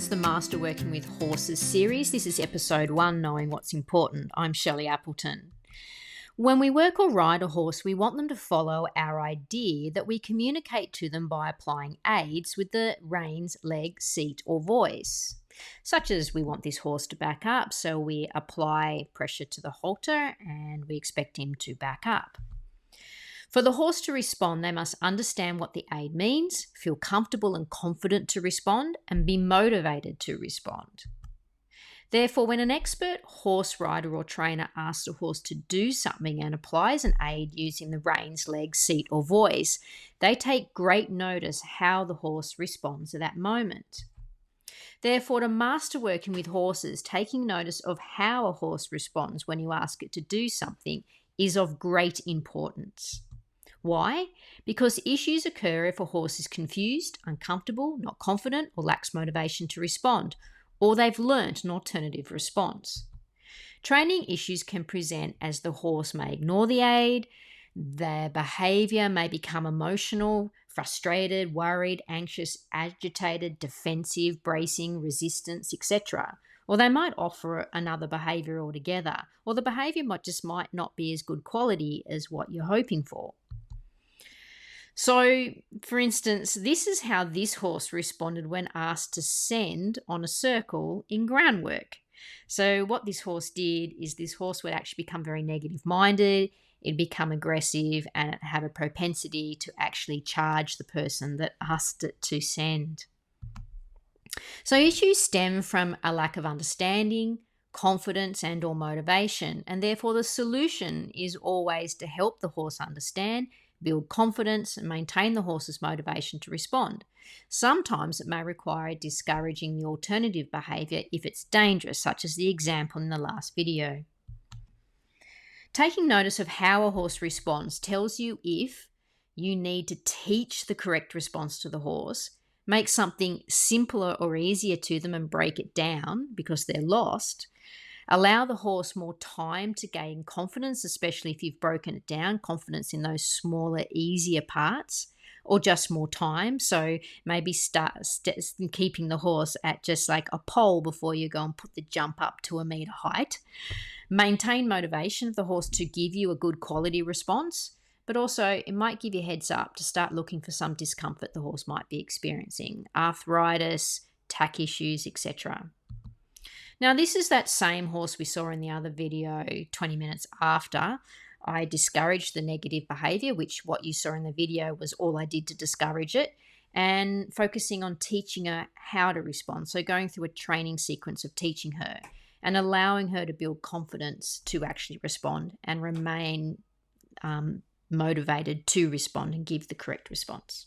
It's the Master Working with Horses series. This is episode 1, Knowing What's Important. I'm Shelley Appleton. When we work or ride a horse, we want them to follow our idea that we communicate to them by applying aids with the reins, leg, seat, or voice. Such as we want this horse to back up, so we apply pressure to the halter and we expect him to back up. For the horse to respond, they must understand what the aid means, feel comfortable and confident to respond, and be motivated to respond. Therefore, when an expert horse rider or trainer asks a horse to do something and applies an aid using the reins, legs, seat, or voice, they take great notice how the horse responds at that moment. Therefore, to master working with horses, taking notice of how a horse responds when you ask it to do something is of great importance. Why? Because issues occur if a horse is confused, uncomfortable, not confident, or lacks motivation to respond, or they've learnt an alternative response. Training issues can present as the horse may ignore the aid, their behaviour may become emotional, frustrated, worried, anxious, agitated, defensive, bracing, resistance, etc. Or they might offer another behaviour altogether, or the behaviour might not be as good quality as what you're hoping for. So, for instance, this is how this horse responded when asked to send on a circle in groundwork. So what this horse did is this horse would actually become very negative-minded, it'd become aggressive, and it'd have a propensity to actually charge the person that asked it to send. So issues stem from a lack of understanding, confidence, and or motivation, and therefore the solution is always to help the horse understand, build confidence, and maintain the horse's motivation to respond. Sometimes it may require discouraging the alternative behaviour if it's dangerous, such as the example in the last video. Taking notice of how a horse responds tells you if you need to teach the correct response to the horse, make something simpler or easier to them and break it down because they're lost, allow the horse more time to gain confidence, especially if you've broken it down, confidence in those smaller, easier parts, or just more time. So maybe start keeping the horse at just like a pole before you go and put the jump up to 1 metre height. Maintain motivation of the horse to give you a good quality response, but also it might give you a heads up to start looking for some discomfort the horse might be experiencing, arthritis, tack issues, etc. Now, this is that same horse we saw in the other video 20 minutes after I discouraged the negative behaviour, which what you saw in the video was all I did to discourage it, and focusing on teaching her how to respond. So going through a training sequence of teaching her and allowing her to build confidence to actually respond and remain motivated to respond and give the correct response.